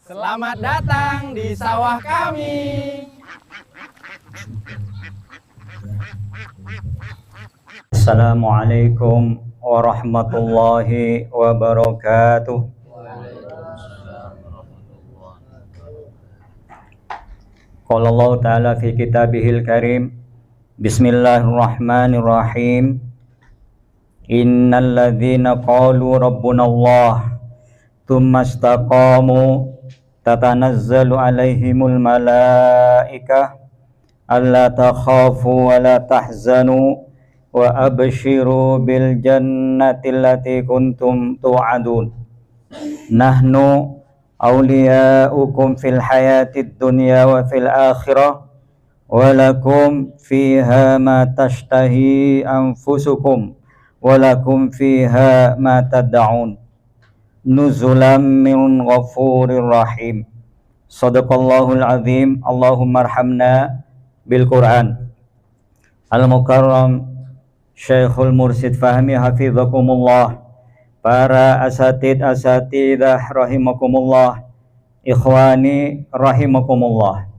Selamat datang di sawah kami. Assalamualaikum warahmatullahi wabarakatuh. Qala Allah Ta'ala fi kitabihil karim. Bismillahirrahmanirrahim. Innal ladzina qalu rabbuna Allah tsumma istaqamu tatanazzalu alaihimul malaikah alla takhafu wa la tahzanu wa abshiru bil jannati allati kuntum tu'adun. Nahnu awliya'ukum fil hayatid dunya wa fil akhirah wa lakum fiha ma tashtahi anfusukum wa lakum fiha ma tad'un nuzulam min ghafurir rahim. Shadaqallahul azim. Allahumma arhamna bil Qur'an. Al-Mukarram Syekhul Mursid Fahmi hafizakumullah, para asatidah rahimakumullah, ikhwani rahimakumullah.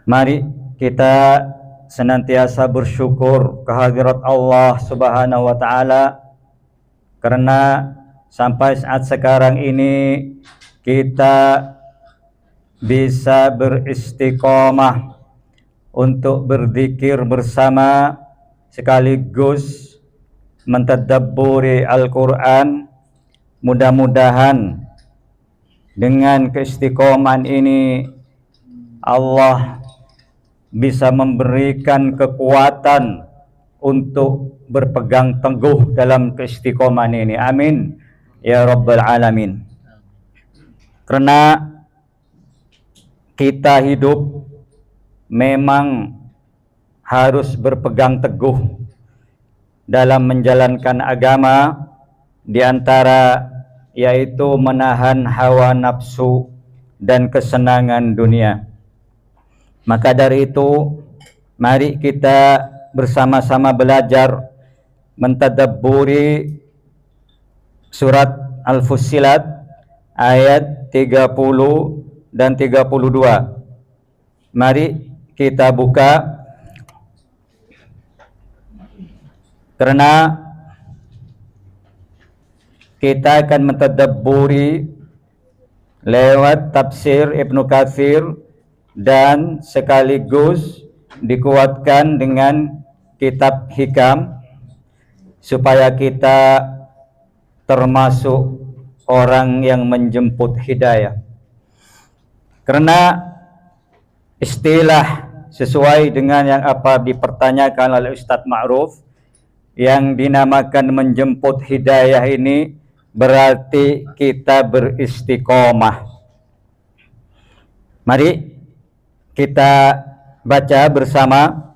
Mari kita senantiasa bersyukur kehadirat Allah Subhanahu wa taala karena sampai saat sekarang ini kita bisa beristiqomah untuk berzikir bersama sekaligus mentadabburi Al-Quran. Mudah-mudahan dengan keistiqomahan ini Allah bisa memberikan kekuatan untuk berpegang teguh dalam keistiqomahan ini. Amin ya rabbal alamin. Karena kita hidup memang harus berpegang teguh dalam menjalankan agama, diantara yaitu menahan hawa nafsu dan kesenangan dunia. Maka dari itu, mari kita bersama-sama belajar mentadabburi surat Al-Fussilat ayat 30 dan 32. Mari kita buka, karena kita akan mentadabburi lewat tafsir Ibnu Katsir dan sekaligus dikuatkan dengan kitab hikam supaya kita termasuk orang yang menjemput hidayah. Karena istilah sesuai dengan yang apa dipertanyakan oleh Ustadz Ma'ruf, yang dinamakan menjemput hidayah ini berarti kita beristiqomah. Mari kita baca bersama.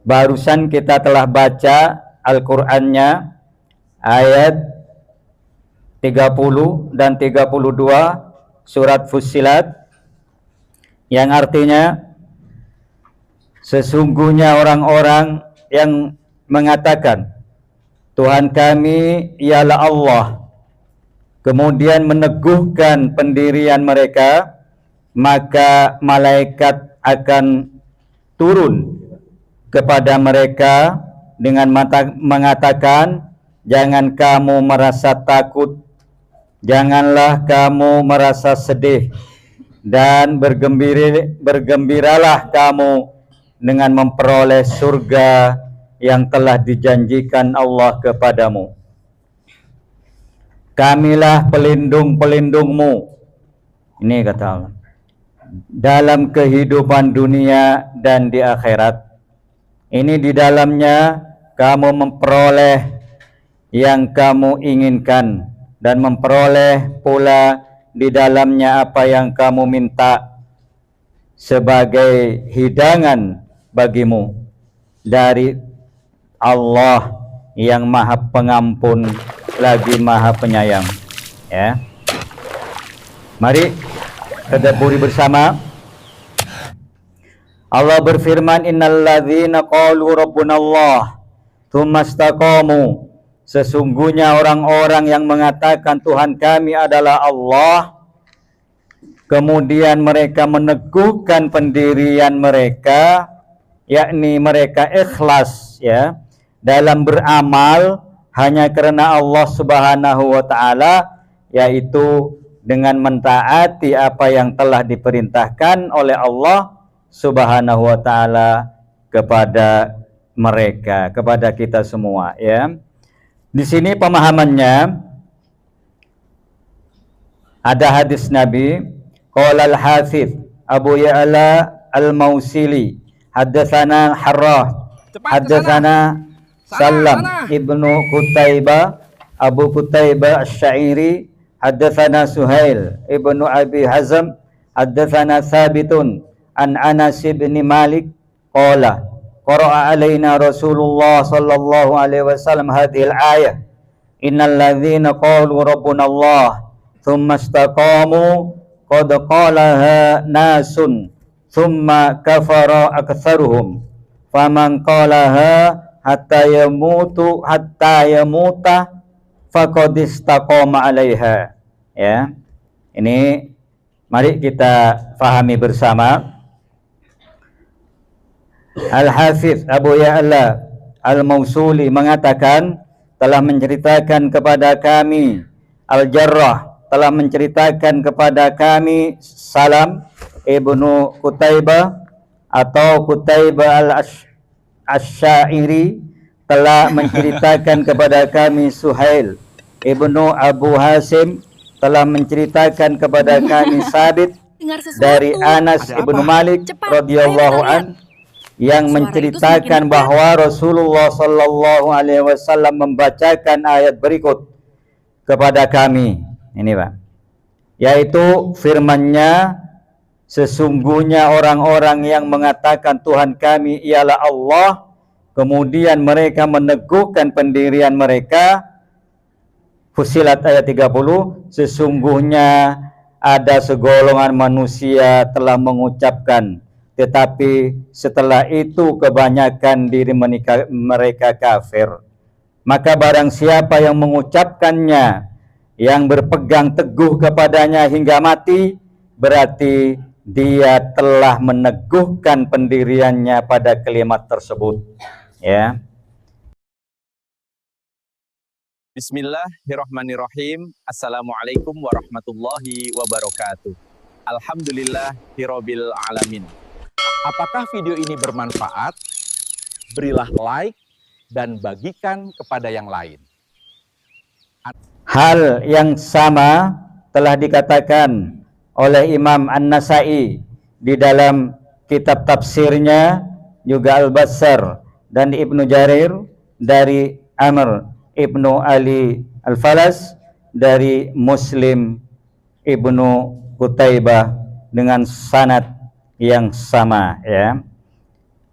Barusan kita telah baca Al-Qur'annya ayat 30 dan 32 surat Fussilat, yang artinya sesungguhnya orang-orang yang mengatakan Tuhan kami ialah Allah, kemudian meneguhkan pendirian mereka, maka malaikat akan turun kepada mereka dengan mengatakan, jangan kamu merasa takut, janganlah kamu merasa sedih, dan bergembiralah kamu dengan memperoleh surga yang telah dijanjikan Allah kepadamu. Kamilah pelindung-pelindungmu, ini kata Allah, dalam kehidupan dunia dan di akhirat. Ini di dalamnya kamu memperoleh yang kamu inginkan, dan memperoleh pula di dalamnya apa yang kamu minta sebagai hidangan bagimu dari Allah yang Maha Pengampun lagi Maha Penyayang. Ya, mari tadabburi bersama. Allah berfirman, innal ladzina qalu rabbuna Allah tsumma istaqamu, Sesungguhnya orang-orang yang mengatakan Tuhan kami adalah Allah, kemudian mereka meneguhkan pendirian mereka, yakni mereka ikhlas ya dalam beramal hanya karena Allah Subhanahu wa taala, yaitu dengan mentaati apa yang telah diperintahkan oleh Allah Subhanahu wa taala kepada mereka, kepada kita semua ya. Di sini pemahamannya ada hadis Nabi, qala al-Hafiz Abu Ya'la al-Mausili, haddatsana Harrah, haddatsana Salam ibnu Qutaibah, Abu Qutaibah Asy-Syairi, haddatsana Suhail ibnu Abi Hazm, haddatsana Thabitun an Anas bin Malik qala qara'a alaina Rasulullah sallallahu alaihi wasallam hadhil ayah, innal ladzina qalu rabbuna Allah thumma istaqamu qad qalaha nasun thumma kafara aktsaruhum faman qalaha hatta yamuta faqad istaqama 'alaiha. Ya. Ini mari kita fahami bersama. Al-Hafiz Abu Ya'la Al-Mausuli mengatakan, telah menceritakan kepada kami, Al-Jarrah telah menceritakan kepada kami, Salam ibnu Qutaibah atau Qutaibah Al-Asyairi telah menceritakan kepada kami, Suhail ibnu Abu Hasim telah menceritakan kepada kami, Sabit dari Anas ibnu Malik radhiyallahu an, yang menceritakan bahwa Rasulullah sallallahu alaihi wasallam membacakan ayat berikut kepada kami. Ini Pak, yaitu firman-Nya, sesungguhnya orang-orang yang mengatakan Tuhan kami ialah Allah, kemudian mereka meneguhkan pendirian mereka. Fussilat ayat 30, sesungguhnya ada segolongan manusia telah mengucapkan, tetapi setelah itu kebanyakan diri mereka kafir. Maka barang siapa yang mengucapkannya, yang berpegang teguh kepadanya hingga mati, berarti dia telah meneguhkan pendiriannya pada kalimat tersebut. Ya. Bismillahirrahmanirrahim. Assalamualaikum warahmatullahi wabarakatuh. Alhamdulillahirabbil alamin. Apakah video ini bermanfaat? Berilah like dan bagikan kepada yang lain. Hal yang sama telah dikatakan oleh Imam An-Nasai di dalam kitab tafsirnya, juga Al-Bassar dan Ibnu Jarir dari Amr Ibnu Ali Al-Falas dari Muslim Ibnu Qutaibah dengan sanad yang sama ya.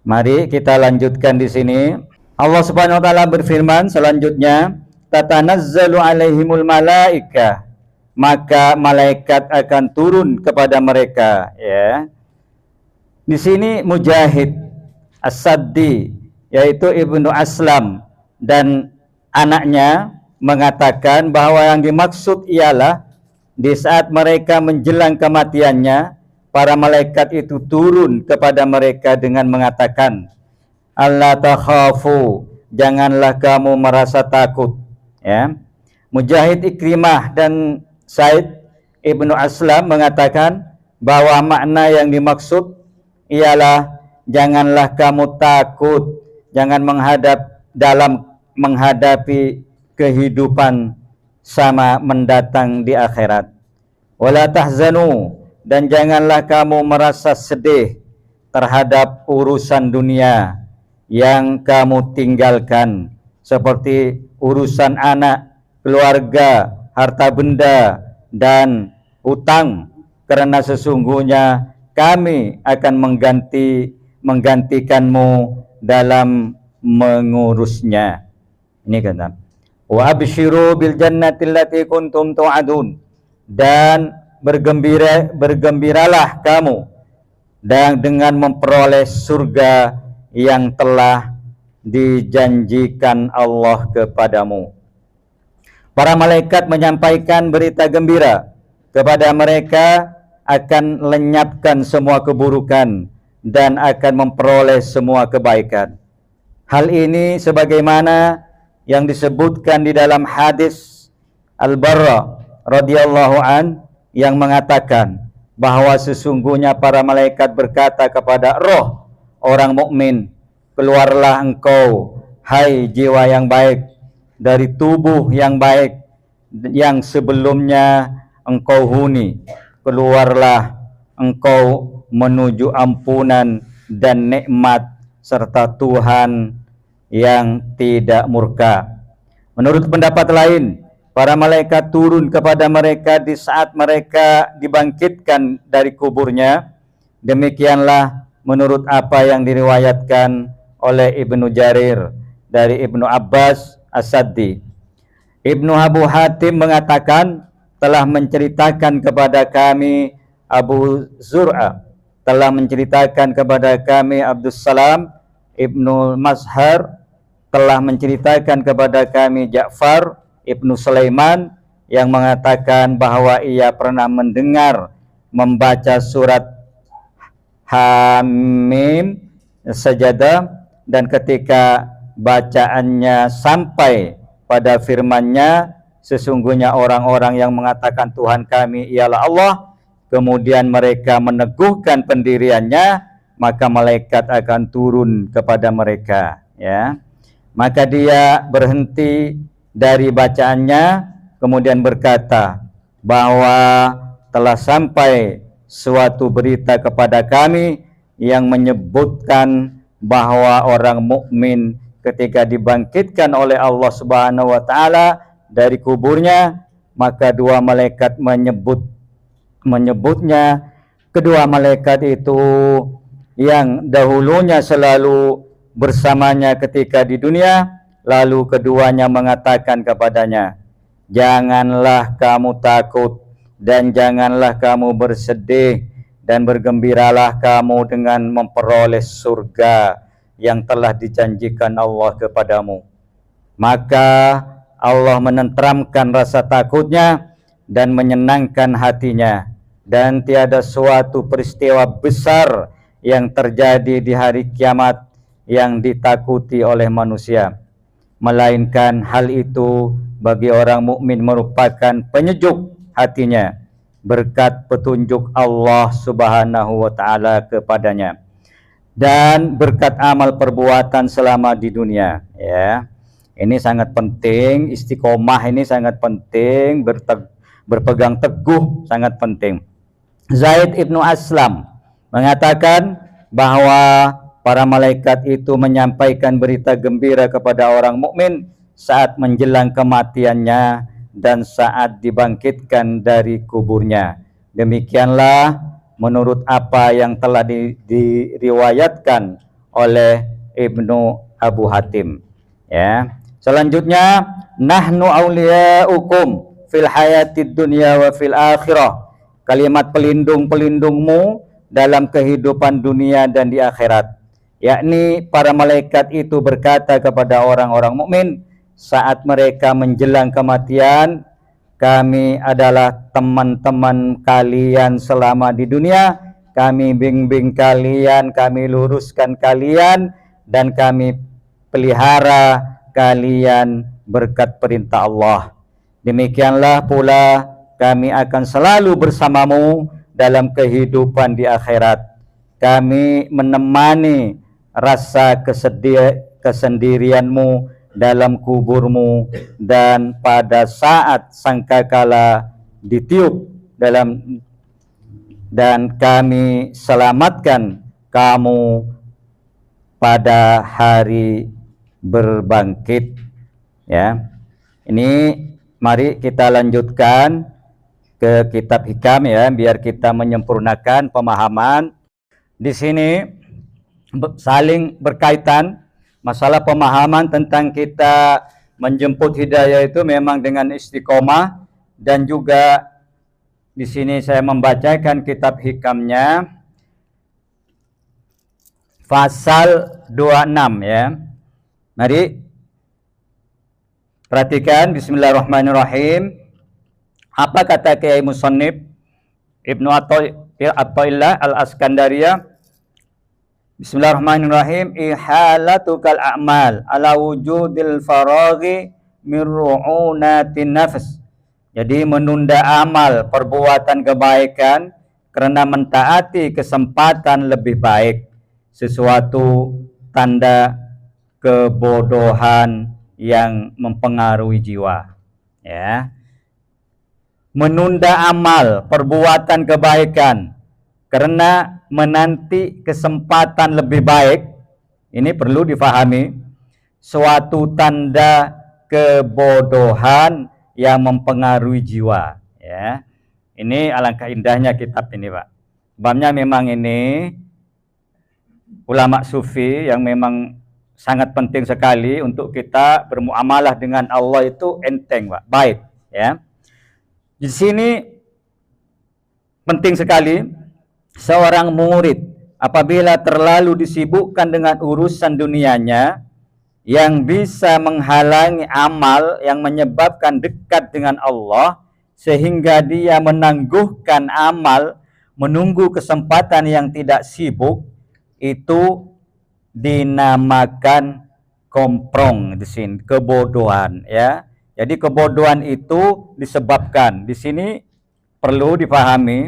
Mari kita lanjutkan di sini. Allah Subhanahu wa taala berfirman selanjutnya, tatanazzalu alaihimul malaikah, maka malaikat akan turun kepada mereka ya. Di sini Mujahid As-Saddi yaitu Ibnu Aslam dan anaknya mengatakan bahwa yang dimaksud ialah di saat mereka menjelang kematiannya, para malaikat itu turun kepada mereka dengan mengatakan, Allah takhafu, janganlah kamu merasa takut ya. Mujahid, Ikrimah dan Said Ibnu Aslam mengatakan bahwa makna yang dimaksud ialah janganlah kamu takut, jangan menghadapi kehidupan sama mendatang di akhirat. Wala tahzanu, dan janganlah kamu merasa sedih terhadap urusan dunia yang kamu tinggalkan, seperti urusan anak, keluarga, harta benda, dan utang, karena sesungguhnya kami akan menggantikanmu dalam mengurusnya. Ini kata, wa abshiru bil jannati allati kuntum tu'adun, dan bergembiralah kamu dan dengan memperoleh surga yang telah dijanjikan Allah kepadamu. Para malaikat menyampaikan berita gembira kepada mereka akan lenyapkan semua keburukan dan akan memperoleh semua kebaikan. Hal ini sebagaimana yang disebutkan di dalam hadis Al-Barra radhiyallahu an yang mengatakan bahwa sesungguhnya para malaikat berkata kepada roh orang mukmin, keluarlah engkau hai jiwa yang baik dari tubuh yang baik yang sebelumnya engkau huni, keluarlah engkau menuju ampunan dan nikmat serta Tuhan yang tidak murka. Menurut pendapat lain, para malaikat turun kepada mereka di saat mereka dibangkitkan dari kuburnya. Demikianlah menurut apa yang diriwayatkan oleh Ibnu Jarir dari Ibnu Abbas As-Saddi. Ibnu Abu Hatim mengatakan telah menceritakan kepada kami Abu Zur'a, telah menceritakan kepada kami Abdus Salam Ibnu Mazhar, telah menceritakan kepada kami Ja'far Ibnu Sulaiman yang mengatakan bahwa ia pernah mendengar membaca surat Hamim Sajadah, dan ketika bacaannya sampai pada firman-Nya, sesungguhnya orang-orang yang mengatakan Tuhan kami ialah Allah, kemudian mereka meneguhkan pendiriannya, maka malaikat akan turun kepada mereka, ya. Maka dia berhenti dari bacaannya, kemudian berkata bahwa telah sampai suatu berita kepada kami yang menyebutkan bahwa orang mukmin ketika dibangkitkan oleh Allah Subhanahu wa taala dari kuburnya, maka dua malaikat menyebutnya. Kedua malaikat itu yang dahulunya selalu bersamanya ketika di dunia, lalu keduanya mengatakan kepadanya, janganlah kamu takut dan janganlah kamu bersedih, dan bergembiralah kamu dengan memperoleh surga yang telah dijanjikan Allah kepadamu. Maka Allah menenteramkan rasa takutnya dan menyenangkan hatinya, dan tiada suatu peristiwa besar yang terjadi di hari kiamat yang ditakuti oleh manusia, melainkan hal itu bagi orang mukmin merupakan penyejuk hatinya berkat petunjuk Allah Subhanahu wa taala kepadanya dan berkat amal perbuatan selama di dunia, ya. Ini sangat penting, istiqomah ini sangat penting, berpegang teguh sangat penting. Zaid ibnu Aslam mengatakan bahwa para malaikat itu menyampaikan berita gembira kepada orang mukmin saat menjelang kematiannya dan saat dibangkitkan dari kuburnya. Demikianlah menurut apa yang telah diriwayatkan oleh Ibnu Abu Hatim, ya. Selanjutnya, nahnu auliyaukum fil hayatid dunya wa fil akhirah. Kalimat pelindung-pelindungmu dalam kehidupan dunia dan di akhirat. Yakni para malaikat itu berkata kepada orang-orang mukmin saat mereka menjelang kematian, kami adalah teman-teman kalian selama di dunia, kami bimbing kalian, kami luruskan kalian, dan kami pelihara kalian berkat perintah Allah. Demikianlah pula kami akan selalu bersamamu dalam kehidupan di akhirat. Kami menemani rasa kesendirianmu dalam kuburmu, dan pada saat sangkakala ditiup dan kami selamatkan kamu pada hari berbangkit, ya. Ini mari kita lanjutkan ke kitab hikam, ya, biar kita menyempurnakan pemahaman. Di sini saling berkaitan. Masalah pemahaman tentang kita menjemput hidayah itu memang dengan istiqomah, dan juga di sini saya membacakan kitab hikamnya pasal 26, ya. Mari Perhatikan, bismillahirrahmanirrahim. Apa kata Kiai Musannif Ibnu Athaillah Al-Askandariyah? Bismillahirrahmanirrahim. Ihalatukal a'mal ala wujudil faraghi min ru'unatin nafs. Jadi menunda amal perbuatan kebaikan karena mentaati kesempatan lebih baik, sesuatu tanda kebodohan yang mempengaruhi jiwa. Ya. Menunda amal perbuatan kebaikan karena menanti kesempatan lebih baik, ini perlu difahami, suatu tanda kebodohan yang mempengaruhi jiwa. Ya. Ini alangkah indahnya kitab ini, Pak. Sebabnya memang ini ulama sufi yang memang sangat penting sekali untuk kita bermuamalah dengan Allah itu enteng, Pak. Baik, ya. Di sini penting sekali seorang murid apabila terlalu disibukkan dengan urusan dunianya yang bisa menghalangi amal yang menyebabkan dekat dengan Allah, sehingga dia menangguhkan amal menunggu kesempatan yang tidak sibuk, itu dinamakan komprong di sini, kebodohan, ya. Jadi kebodohan itu disebabkan, di sini perlu dipahami,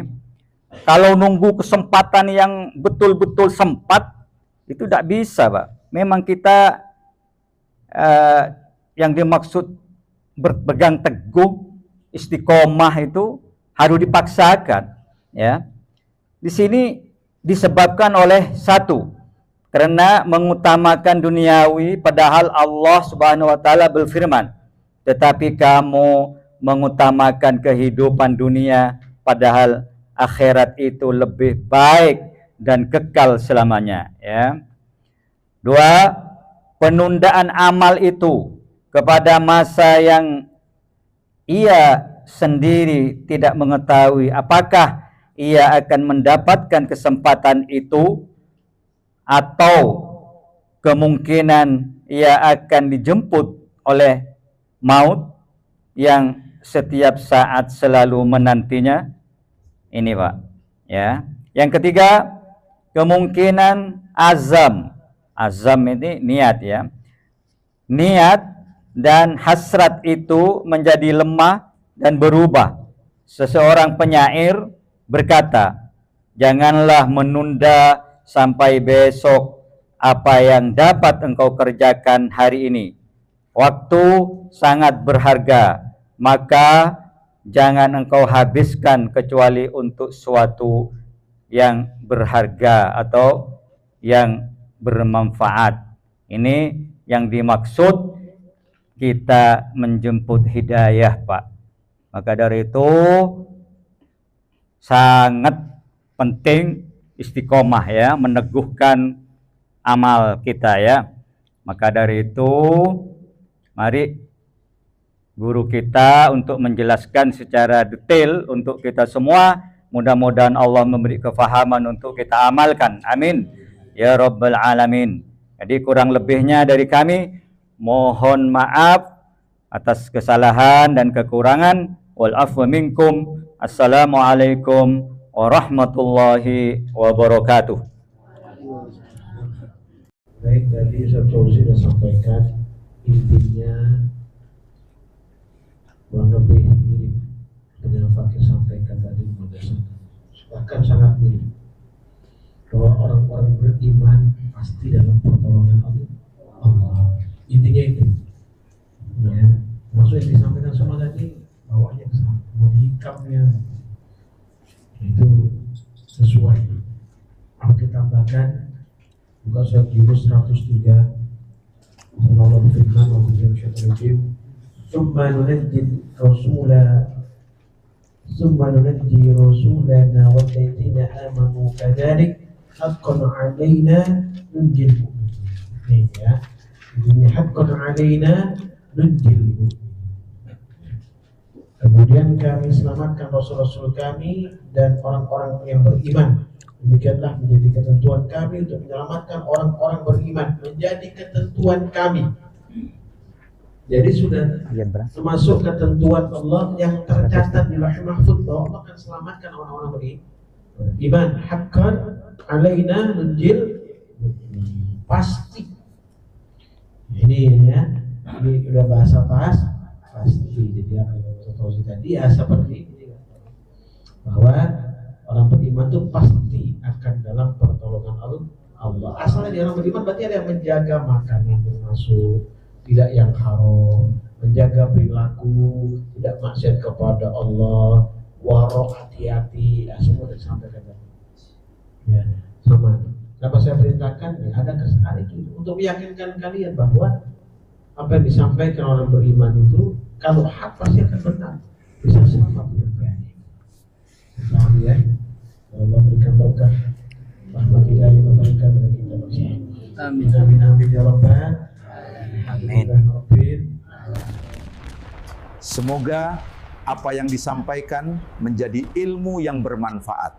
kalau nunggu kesempatan yang betul-betul sempat itu tidak bisa, Pak. Memang kita yang dimaksud berpegang teguh istiqomah itu harus dipaksakan, ya. Di sini disebabkan oleh satu, karena mengutamakan duniawi, padahal Allah Subhanahu wa taala berfirman, tetapi kamu mengutamakan kehidupan dunia, padahal akhirat itu lebih baik dan kekal selamanya, ya. Dua, penundaan amal itu kepada masa yang ia sendiri tidak mengetahui apakah ia akan mendapatkan kesempatan itu, atau kemungkinan ia akan dijemput oleh maut yang setiap saat selalu menantinya. Ini, Pak, ya. Yang ketiga, kemungkinan azam. Azam ini niat, ya. Niat dan hasrat itu menjadi lemah dan berubah. Seseorang penyair berkata, janganlah menunda sampai besok apa yang dapat engkau kerjakan hari ini. Waktu sangat berharga, maka jangan engkau habiskan kecuali untuk suatu yang berharga atau yang bermanfaat. Ini yang dimaksud kita menjemput hidayah, Pak. Maka dari itu sangat penting istiqomah, ya, meneguhkan amal kita, ya. Maka dari itu mari guru kita untuk menjelaskan secara detail untuk kita semua. Mudah-mudahan Allah memberi kefahaman untuk kita amalkan. Amin ya rabbal alamin. Jadi kurang lebihnya dari kami mohon maaf atas kesalahan dan kekurangan. Wal afwa minkum. Assalamualaikum warahmatullahi wabarakatuh. Baik, tadi Ustaz Fauzi sudah sampaikan intinya kurang lebih mirip dengan Fakir sampaikan tadi, bahkan sangat mirip, bahwa orang-orang beriman pasti dalam pertolongan Allah. Intinya itu, ya. Maksud yang disampaikan semua tadi bawahnya ke sana, mau hikamnya itu sesuai. Aku tambahkan buka surat Yunus 103. Allah berfirman, ثم ننجي رسولنا والذين آمنوا كذلك حقا علينا ننجي المؤمنين. Ya, ini حقا علينا ننجي المؤمنين. Kemudian kami selamatkan rasul-rasul kami dan orang-orang yang beriman. Demikianlah menjadi ketentuan kami untuk menyelamatkan orang-orang beriman. Menjadi ketentuan kami. Jadi sudah Iya, Bro. termasuk ketentuan Allah yang tercatat di Lauhul Mahfuz bahwa Allah akan selamatkan orang-orang beriman. Haqqan alaina nunjil, pasti. Ini ya, ini udah bahasa pasti. Jadi apa yang Ustaz Fauzi tadi ya seperti ini, bahwa orang beriman itu pasti akan dalam pertolongan Allah. Asalnya dia orang beriman berarti ada yang menjaga makanan yang masuk, tidak yang haram, menjaga perilaku, tidak maksiat kepada Allah, warok, hati-hati, ya, semua disampaikan tadi. Ya, sama. Kenapa saya perintahkan? Ya, ada kesalahan itu untuk meyakinkan kalian bahwa apa yang disampaikan orang beriman itu kalau hak pasti akan benar, bisa selamat dengan baik. Paham ya? Allah berikan berkah, rahmat hidayah memberikan kepada kita bersama. Amin amin amin ya Rabbal. Amin. Semoga apa yang disampaikan menjadi ilmu yang bermanfaat